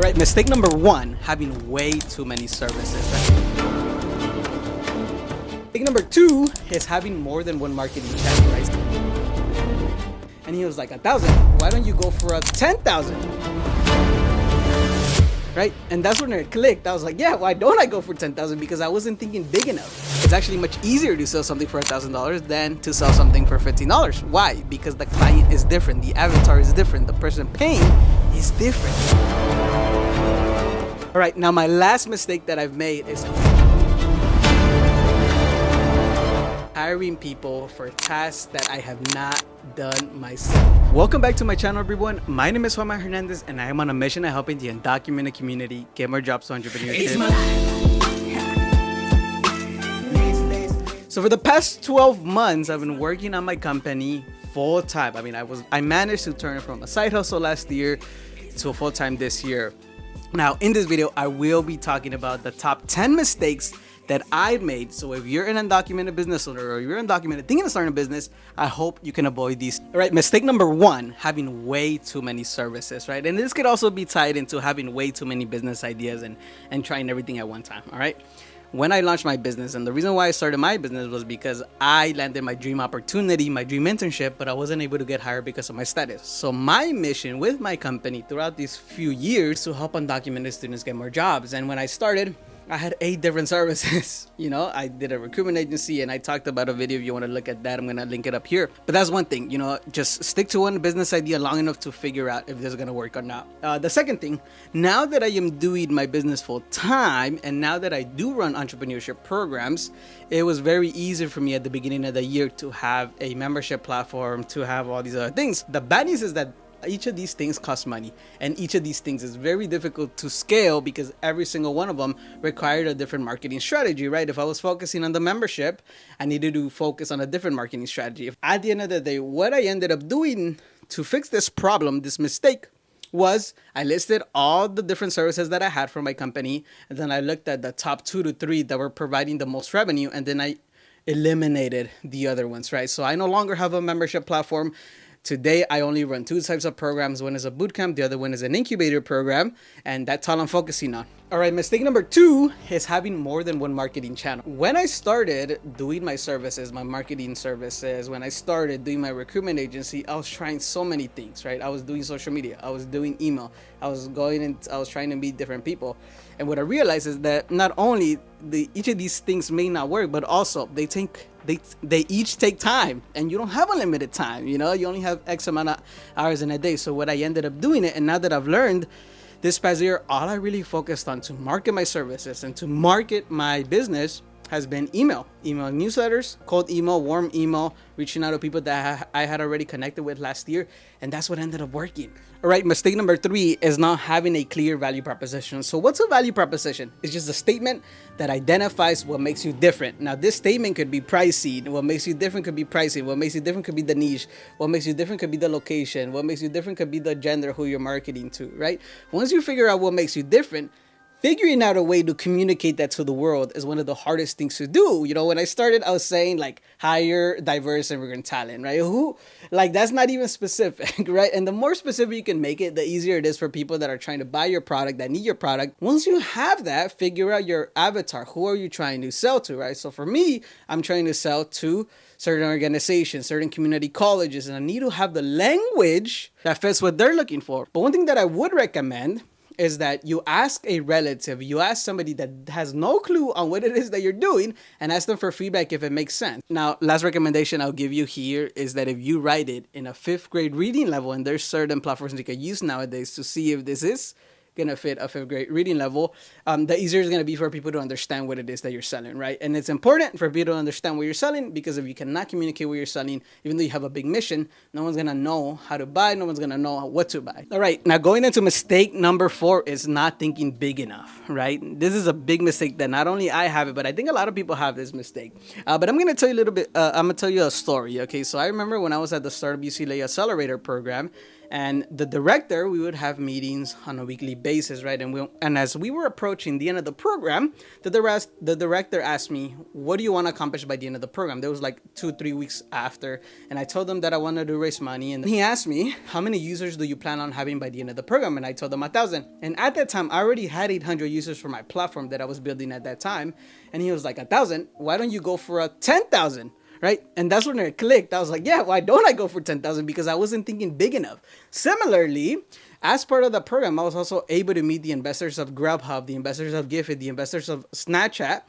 right, mistake number one, having way too many services. Mistake number two is having more than one marketing channel, right? And he was like, 1,000. Why don't you go for a 10,000? Right? And that's when it clicked. I was like, yeah, why don't I go for 10,000? Because I wasn't thinking big enough. It's actually much easier to sell something for $1,000 than to sell something for $15. Why? Because the client is different. The avatar is different. The person paying is different. All right, now my last mistake that I've made is hiring people for tasks that I have not done myself. Welcome back to my channel, everyone. My name is Juan Hernandez, and I am on a mission of helping the undocumented community get more jobs to entrepreneurship. So for the past 12 months, I've been working on my company full time. I mean, I managed to turn it from a side hustle last year to a full time this year. Now, in this video, I will be talking about the top 10 mistakes that I made. So if you're an undocumented business owner or you're undocumented thinking of starting a business, I hope you can avoid these. All right, mistake number one, having way too many services, right? And this could also be tied into having way too many business ideas and trying everything at one time, all right? When I launched my business, and the reason why I started my business was because I landed my dream opportunity, my dream internship, but I wasn't able to get hired because of my status. So my mission with my company throughout these few years to help undocumented students get more jobs. And when I started, I had 8 different services. You know, I did a recruitment agency, and I talked about a video. If you want to look at that, I'm going to link it up here. But that's one thing, you know, just stick to one business idea long enough to figure out if this is going to work or not. The second thing, now that I am doing my business full time, and now that I do run entrepreneurship programs, it was very easy for me at the beginning of the year to have a membership platform, to have all these other things. The bad news is that each of these things costs money, and each of these things is very difficult to scale because every single one of them required a different marketing strategy, right? If I was focusing on the membership, I needed to focus on a different marketing strategy. At the end of the day, what I ended up doing to fix this problem, this mistake, was I listed all the different services that I had for my company, and then I looked at the top 2 to 3 that were providing the most revenue, and then I eliminated the other ones, right? So I no longer have a membership platform. Today, I only run 2 types of programs. One is a bootcamp, the other one is an incubator program, and that's all I'm focusing on. All right, mistake number 2 is having more than one marketing channel. When I started doing my services, my marketing services, when I started doing my recruitment agency, I was trying so many things, right? I was doing social media, I was doing email, I was trying to meet different people. And what I realized is that not only each of these things may not work, but also they each take time, and you don't have unlimited time. You know, you only have X amount of hours in a day. So what I ended up doing it, and now that I've learned this past year, all I really focused on to market my services and to market my business has been email newsletters, cold email, warm email, reaching out to people that I had already connected with last year. And that's what ended up working. All right, mistake number 3 is not having a clear value proposition. So what's a value proposition? It's just a statement that identifies what makes you different. Now, this statement could be pricing. What makes you different could be pricing. What makes you different could be the niche. What makes you different could be the location. What makes you different could be the gender who you're marketing to, right? Once you figure out what makes you different, figuring out a way to communicate that to the world is one of the hardest things to do. You know, when I started, I was saying like hire diverse immigrant talent, right? That's not even specific, right? And the more specific you can make it, the easier it is for people that are trying to buy your product, that need your product. Once you have that, figure out your avatar. Who are you trying to sell to, right? So for me, I'm trying to sell to certain organizations, certain community colleges, and I need to have the language that fits what they're looking for. But one thing that I would recommend is that you ask a relative, you ask somebody that has no clue on what it is that you're doing, and ask them for feedback if it makes sense. Now, last recommendation I'll give you here is that if you write it in a 5th grade reading level, and there's certain platforms you can use nowadays to see if this is gonna fit a 5th grade reading level, the easier it's gonna be for people to understand what it is that you're selling, right? And it's important for people to understand what you're selling, because if you cannot communicate what you're selling, even though you have a big mission, no one's gonna know how to buy, no one's gonna know what to buy. All right, now going into mistake number 4 is not thinking big enough, right? This is a big mistake that not only I have it, but I think a lot of people have this mistake. But I'm gonna tell you a little bit, I'm gonna tell you a story, okay? So I remember when I was at the Startup UCLA Accelerator program, And the director, we would have meetings on a weekly basis, right? And as we were approaching the end of the program, the director asked me, what do you want to accomplish by the end of the program? There was like 2-3 weeks after, and I told him that I wanted to raise money. And he asked me, how many users do you plan on having by the end of the program? And I told him 1,000. And at that time, I already had 800 users for my platform that I was building at that time. And he was like, 1,000? Why don't you go for a 10,000? Right? And that's when it clicked. I was like, yeah, why don't I go for 10,000? Because I wasn't thinking big enough. Similarly, as part of the program, I was also able to meet the investors of Grubhub, the investors of Giphy, the investors of Snapchat.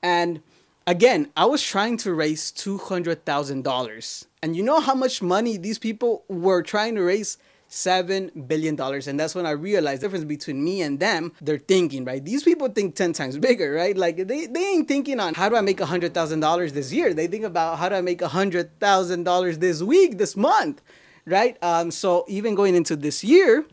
And again, I was trying to raise $200,000. And you know how much money these people were trying to raise? $7 billion. And that's when I realized the difference between me and them. They're thinking, right? These people think 10 times bigger, right? Like they ain't thinking on how do I make $100,000 this year? They think about how do I make $100,000 this week, this month, right? So even going into this year,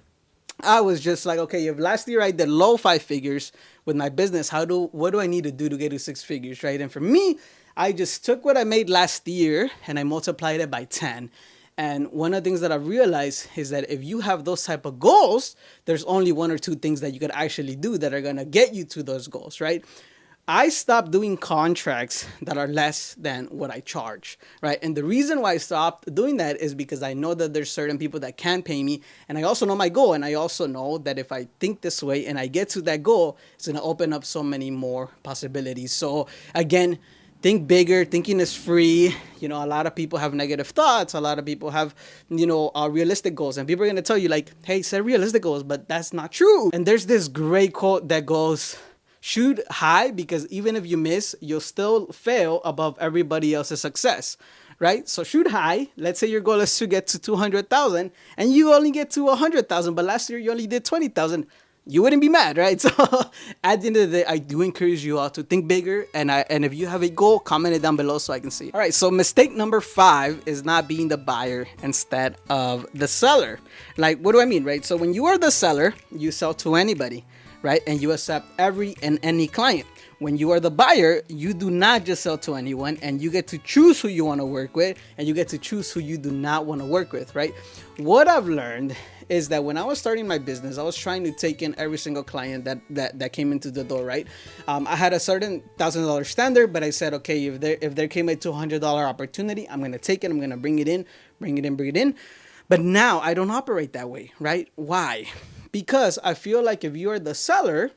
I was just like, okay, if last year I did low 5 figures with my business, what do I need to do to get to 6 figures, right? And for me, I just took what I made last year and I multiplied it by 10. And one of the things that I realized is that if you have those type of goals, there's only 1 or 2 things that you could actually do that are going to get you to those goals, right? I stopped doing contracts that are less than what I charge, right? And the reason why I stopped doing that is because I know that there's certain people that can pay me. And I also know my goal. And I also know that if I think this way and I get to that goal, it's going to open up so many more possibilities. So again, think bigger. Thinking is free. You know, a lot of people have negative thoughts. A lot of people have, realistic goals. And people are going to tell you like, hey, set realistic goals, but that's not true. And there's this great quote that goes, shoot high because even if you miss, you'll still fail above everybody else's success, right? So shoot high. Let's say your goal is to get to 200,000 and you only get to 100,000, but last year you only did 20,000. You wouldn't be mad, right? So at the end of the day, I do encourage you all to think bigger. And if you have a goal, comment it down below so I can see. All right. So mistake number 5 is not being the buyer instead of the seller. Like, what do I mean, right? So when you are the seller, you sell to anybody, right? And you accept every and any client. When you are the buyer, you do not just sell to anyone, and you get to choose who you want to work with, and you get to choose who you do not want to work with, right? What I've learned is that when I was starting my business, I was trying to take in every single client that came into the door, right? I had a certain $1,000 standard, but I said, okay, if there came a $200 opportunity, I'm going to take it. I'm going to bring it in. But now I don't operate that way, right? Why? Because I feel like if you are the seller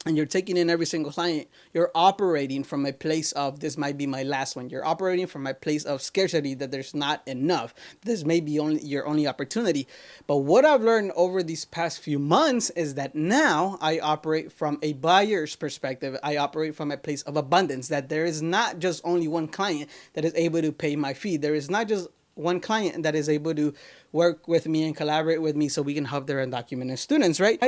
and you're taking in every single client, you're operating from a place of this might be my last one. You're operating from a place of scarcity that there's not enough. This may be your only opportunity. But what I've learned over these past few months is that now I operate from a buyer's perspective. I operate from a place of abundance, that there is not just only one client that is able to pay my fee. There is not just one client that is able to work with me and collaborate with me so we can help their undocumented students, right?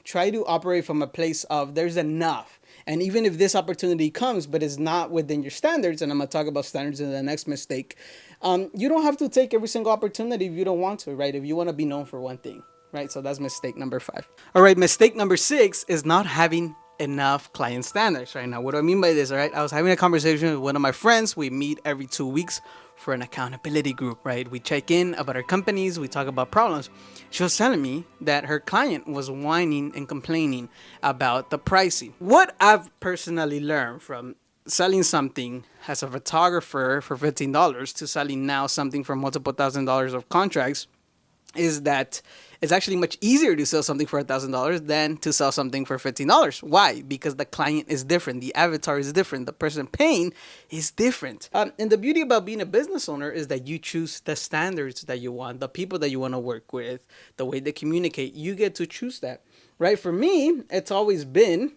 Try to operate from a place of there's enough. And even if this opportunity comes, but it's not within your standards, and I'm going to talk about standards in the next mistake, you don't have to take every single opportunity if you don't want to, right? If you want to be known for one thing, right? So that's mistake number 5. All right, mistake number 6 is not having enough client standards right now. What do I mean by this? All right, I was having a conversation with one of my friends. We meet every 2 weeks for an accountability group, right? We check in about our companies, we talk about problems. She was telling me that her client was whining and complaining about the pricing. What I've personally learned from selling something as a photographer for $15 to selling now something for multiple $1,000s of contracts is that it's actually much easier to sell something for $1,000 than to sell something for $15. Why? Because the client is different. The avatar is different. The person paying is different. And the beauty about being a business owner is that you choose the standards that you want, the people that you want to work with, the way they communicate. You get to choose that, right? For me, it's always been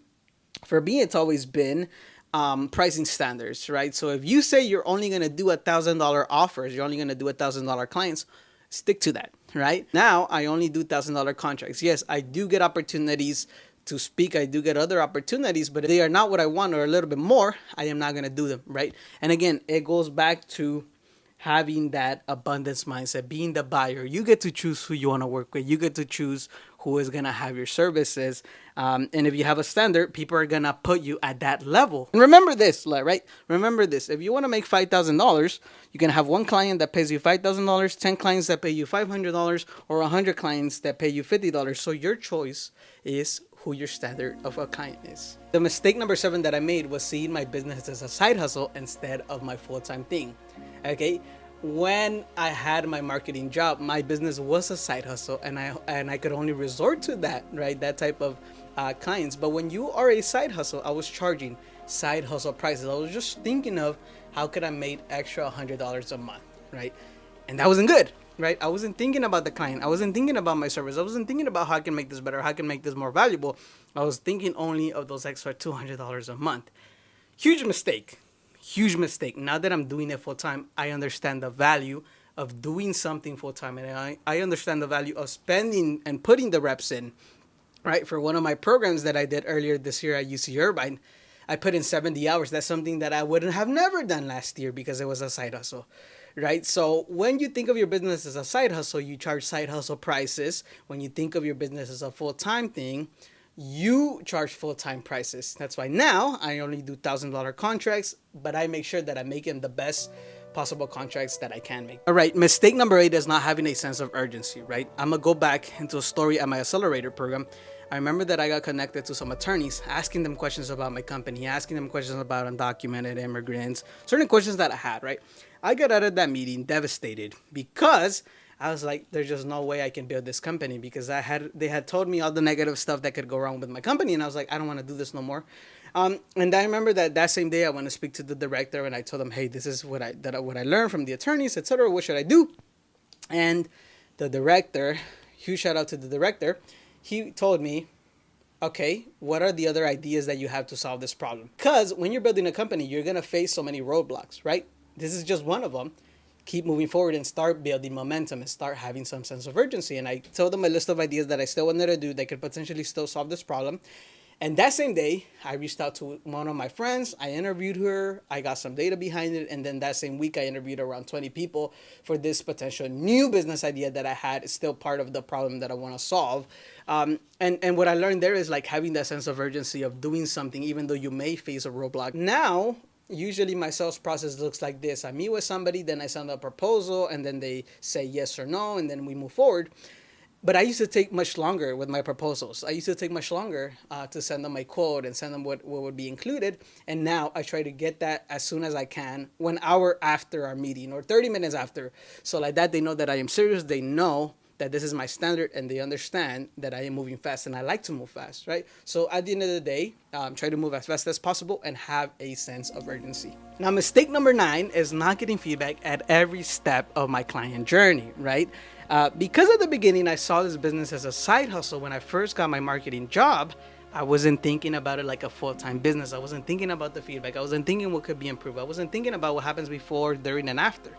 pricing standards, right? So if you say you're only going to do $1,000 offers, you're only going to do $1,000 clients, stick to that, right? Now, I only do $1,000 contracts. Yes, I do get opportunities to speak. I do get other opportunities, but if they are not what I want or a little bit more, I am not going to do them, right? And again, it goes back to having that abundance mindset, being the buyer. You get to choose who you want to work with. You get to choose who is gonna have your services. And if you have a standard, people are gonna put you at that level. And remember this, right? Remember this. If you want to make $5,000, you can have one client that pays you $5,000, 10 clients that pay you $500, or 100 clients that pay you $50. So your choice is who your standard of a client is. The mistake number 7 that I made was seeing my business as a side hustle instead of my full-time thing. Okay, when I had my marketing job, my business was a side hustle, and I could only resort to that, right? That type of clients. But when you are a side hustle, I was charging side hustle prices. I was just thinking of how could I make extra $100 a month, right? And that wasn't good, right? I wasn't thinking about the client. I wasn't thinking about my service. I wasn't thinking about how I can make this better, how I can make this more valuable. I was thinking only of those extra $200 a month. Huge mistake. Huge mistake. Now that I'm doing it full time, I understand the value of doing something full time, and I understand the value of spending and putting the reps in. Right, for one of my programs that I did earlier this year at UC Irvine, I put in 70 hours. That's something that I wouldn't have never done last year because it was a side hustle. Right, so when you think of your business as a side hustle, you charge side hustle prices. When you think of your business as a full time thing, you charge full-time prices. That's why now I only do $1,000 contracts, but I make sure that I'm making the best possible contracts that I can make. All right, mistake number 8 is not having a sense of urgency, right? I'm gonna go back into a story at my accelerator program. I remember that I got connected to some attorneys, asking them questions about my company, asking them questions about undocumented immigrants, certain questions that I had, right? I got out of that meeting devastated because I was like, there's just no way I can build this company, because they had told me all the negative stuff that could go wrong with my company, and I was like, I don't want to do this no more. And I remember that same day I went to speak to the director, and I told him, hey, this is what I learned from the attorneys, etc. What should I do? And the director, huge shout out to the director, he told me, okay, what are the other ideas that you have to solve this problem? Because when you're building a company, you're gonna face so many roadblocks, right? This is just one of them. Keep moving forward and start building momentum and start having some sense of urgency. And I told them a list of ideas that I still wanted to do that could potentially still solve this problem. And that same day, I reached out to one of my friends. I interviewed her. I got some data behind it. And then that same week, I interviewed around 20 people for this potential new business idea that I had. It's still part of the problem that I want to solve. And what I learned there is like having that sense of urgency of doing something, even though you may face a roadblock. Now, usually my sales process looks like this. I meet with somebody, then I send a proposal, and then they say yes or no, and then we move forward. But I used to take much longer with my proposals. I used to take much longer to send them my quote and send them what would be included. And now I try to get that as soon as I can, 1 hour after our meeting or 30 minutes after. So like that, they know that I am serious. They know that this is my standard, and they understand that I am moving fast, and I like to move fast, right? So at the end of the day, try to move as fast as possible and have a sense of urgency. Now, mistake number 9 is not getting feedback at every step of my client journey, right? Because at the beginning, I saw this business as a side hustle. When I first got my marketing job, I wasn't thinking about it like a full-time business. I wasn't thinking about the feedback. I wasn't thinking what could be improved. I wasn't thinking about what happens before, during, and after.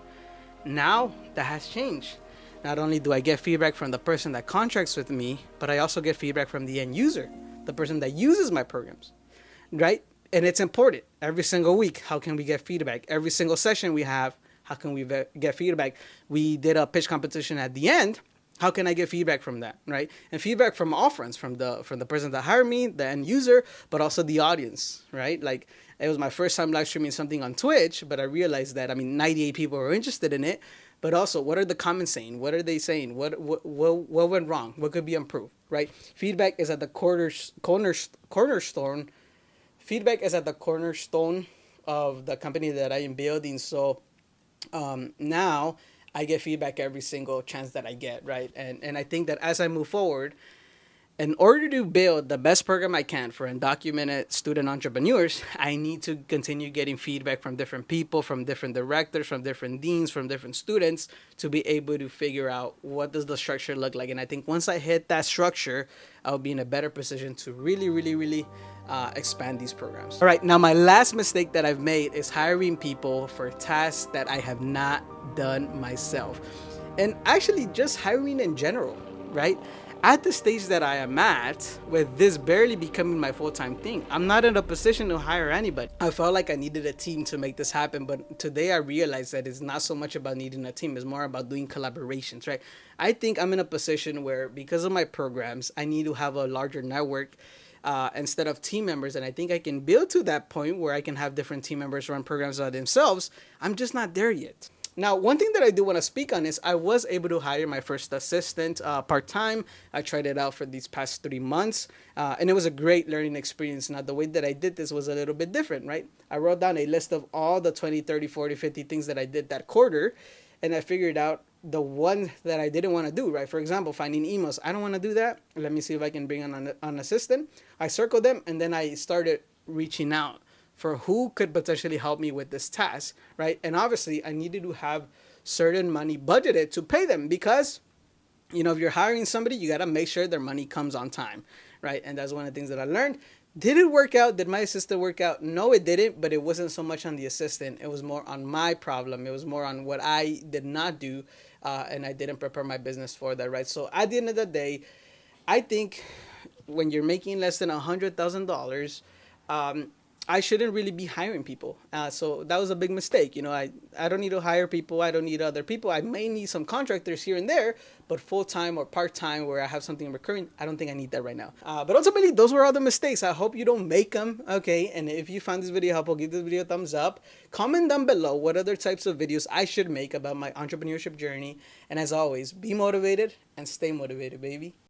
Now, that has changed. Not only do I get feedback from the person that contracts with me, but I also get feedback from the end user, the person that uses my programs, right? And it's important. Every single week, how can we get feedback? Every single session we have, how can we get feedback? We did a pitch competition at the end. How can I get feedback from that, right? And feedback from all friends, from the person that hired me, the end user, but also the audience, right? Like, it was my first time live streaming something on Twitch, but I realized that, 98 people were interested in it. But also, what are the comments saying? What are they saying? What went wrong? What could be improved, right? Feedback is at the cornerstone. Feedback is at the cornerstone of the company that I am building. So now I get feedback every single chance that I get, right? And I think that as I move forward, in order to build the best program I can for undocumented student entrepreneurs, I need to continue getting feedback from different people, from different directors, from different deans, from different students, to be able to figure out what does the structure look like. And I think once I hit that structure, I'll be in a better position to really expand these programs. All right, now my last mistake that I've made is hiring people for tasks that I have not done myself. And actually just hiring in general. right? At the stage that I am at, with this barely becoming my full-time thing, I'm not in a position to hire anybody. I felt like I needed a team to make this happen, but today I realized that it's not so much about needing a team, it's more about doing collaborations, right? I think I'm in a position where, because of my programs, I need to have a larger network instead of team members. And I think I can build to that point where I can have different team members run programs by themselves. I'm just not there yet. Now, one thing that I do want to speak on is I was able to hire my first assistant part-time. I tried it out for these past 3 months, and it was a great learning experience. Now, the way that I did this was a little bit different, right? I wrote down a list of all the 20, 30, 40, 50 things that I did that quarter, and I figured out the one that I didn't want to do, right? For example, finding emails. I don't want to do that. Let me see if I can bring on an assistant. I circled them, and then I started reaching out for who could potentially help me with this task, right? And obviously, I needed to have certain money budgeted to pay them because, if you're hiring somebody, you got to make sure their money comes on time, right? And that's one of the things that I learned. Did it work out? Did my assistant work out? No, it didn't, but it wasn't so much on the assistant. It was more on my problem. It was more on what I did not do, and I didn't prepare my business for that, right? So at the end of the day, I think when you're making less than $100,000, I shouldn't really be hiring people. So that was a big mistake. I don't need to hire people. I don't need other people. I may need some contractors here and there, but full-time or part-time where I have something recurring, I don't think I need that right now. But ultimately, those were all the mistakes. I hope you don't make them, okay? And if you found this video helpful, give this video a thumbs up. Comment down below what other types of videos I should make about my entrepreneurship journey. And as always, be motivated and stay motivated, baby.